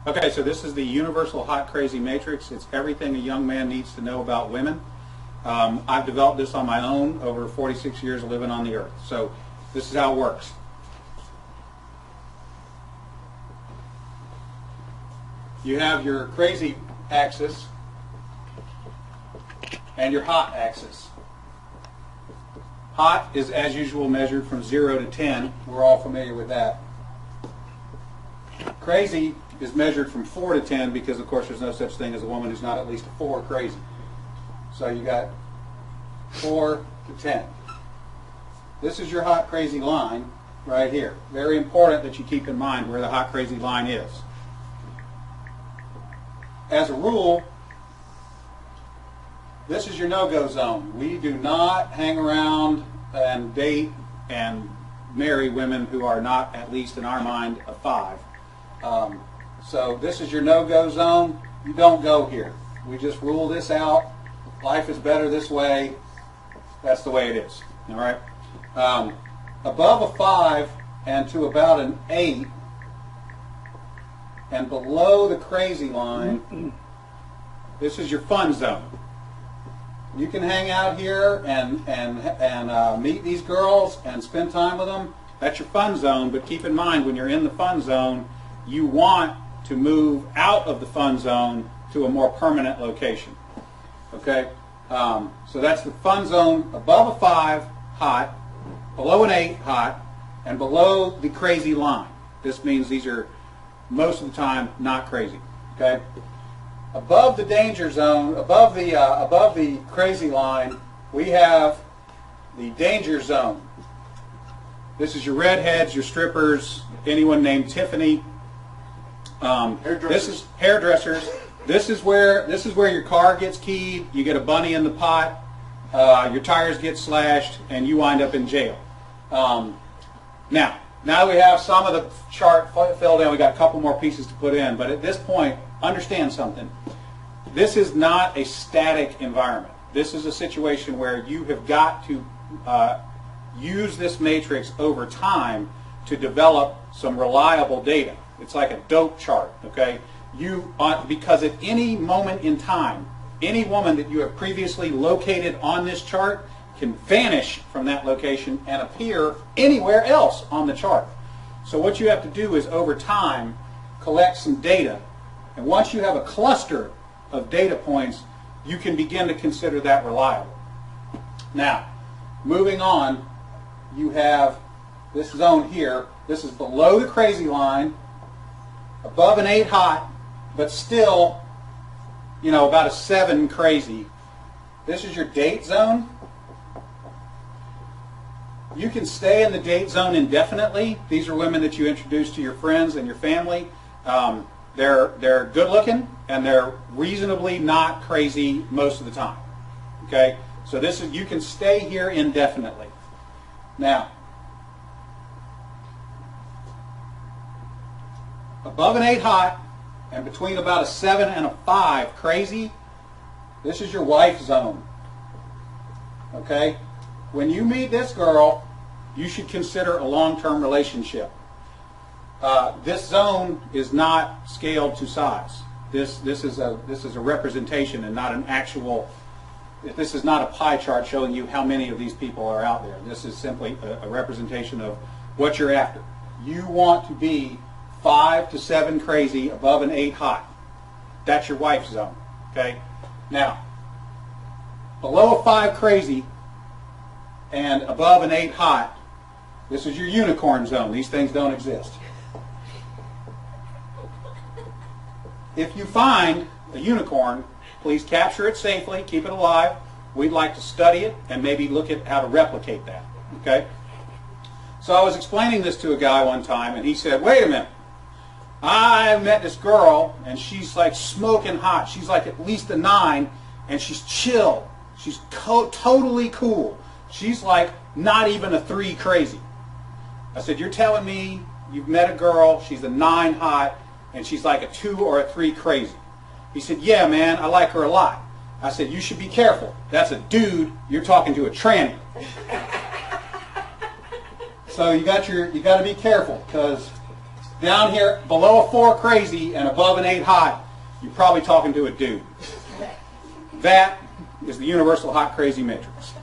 Okay, so this is the Universal Hot Crazy Matrix. It's everything a young man needs to know about women. I've developed this on my own over 46 years of living on the earth. So this is how it works. You have your crazy axis and your hot axis. Hot is, as usual, measured from 0 to 10. We're all familiar with that. Crazy is measured from 4 to 10 because, of course, there's no such thing as a woman who's not at least a 4 crazy. So you got 4 to 10. This is your hot crazy line right here. Very important that you keep in mind where the hot crazy line is. As a rule, this is your no-go zone. We do not hang around and date and marry women who are not, at least in our mind, a 5. So this is your no-go zone. You don't go here. We just rule this out. Life is better this way. That's the way it is. All right. Above a 5 and to about an 8, and below the crazy line, this is your fun zone. You can hang out here and meet these girls and spend time with them. That's your fun zone. But keep in mind, when you're in the fun zone, you want to move out of the fun zone to a more permanent location. Okay? So that's the fun zone above a 5, hot, below an 8, hot, and below the crazy line. This means these are most of the time not crazy. Okay? Above the danger zone, above the crazy line, we have the danger zone. This is your redheads, your strippers, anyone named Tiffany. This is hairdressers. This is where your car gets keyed. You get a bunny in the pot. Your tires get slashed, and you wind up in jail. Now we have some of the chart filled in. We got a couple more pieces to put in, but at this point, understand something. This is not a static environment. This is a situation where you have got to use this matrix over time to develop some reliable data. It's like a dope chart, okay? Because at any moment in time, any woman that you have previously located on this chart can vanish from that location and appear anywhere else on the chart. So what you have to do is, over time, collect some data. And once you have a cluster of data points, you can begin to consider that reliable. Now, moving on, you have this zone here. This is below the crazy line, above an 8 hot, but still, about a 7 crazy. This is your date zone. You can stay in the date zone indefinitely. These are women that you introduce to your friends and your family. They're good looking and they're reasonably not crazy most of the time. Okay, so you can stay here indefinitely. Now, above an 8 hot and between about a 7 and a 5 crazy, this is your wife zone. Okay? When you meet this girl, you should consider a long-term relationship. This zone is not scaled to size. This is a representation and not an actual. This is not a pie chart showing you how many of these people are out there. This is simply a representation of what you're after. You want to be 5 to 7 crazy, above an 8 hot. That's your wife zone. Okay? Now, below a 5 crazy and above an 8 hot, this is your unicorn zone. These things don't exist. If you find a unicorn, please capture it safely, keep it alive. We'd like to study it and maybe look at how to replicate that. Okay? So I was explaining this to a guy one time, and he said, wait a minute. I met this girl, and she's like smoking hot. She's like at least a 9, and she's chill. She's totally cool. She's like not even a 3 crazy. I said, you're telling me you've met a girl, she's a 9 hot, and she's like a 2 or a 3 crazy? He said, yeah, man, I like her a lot. I said, you should be careful. That's a dude. You're talking to a tranny. So you got to be careful, because down here below a 4 crazy and above an 8 hot, you're probably talking to a dude. That is the universal hot crazy matrix.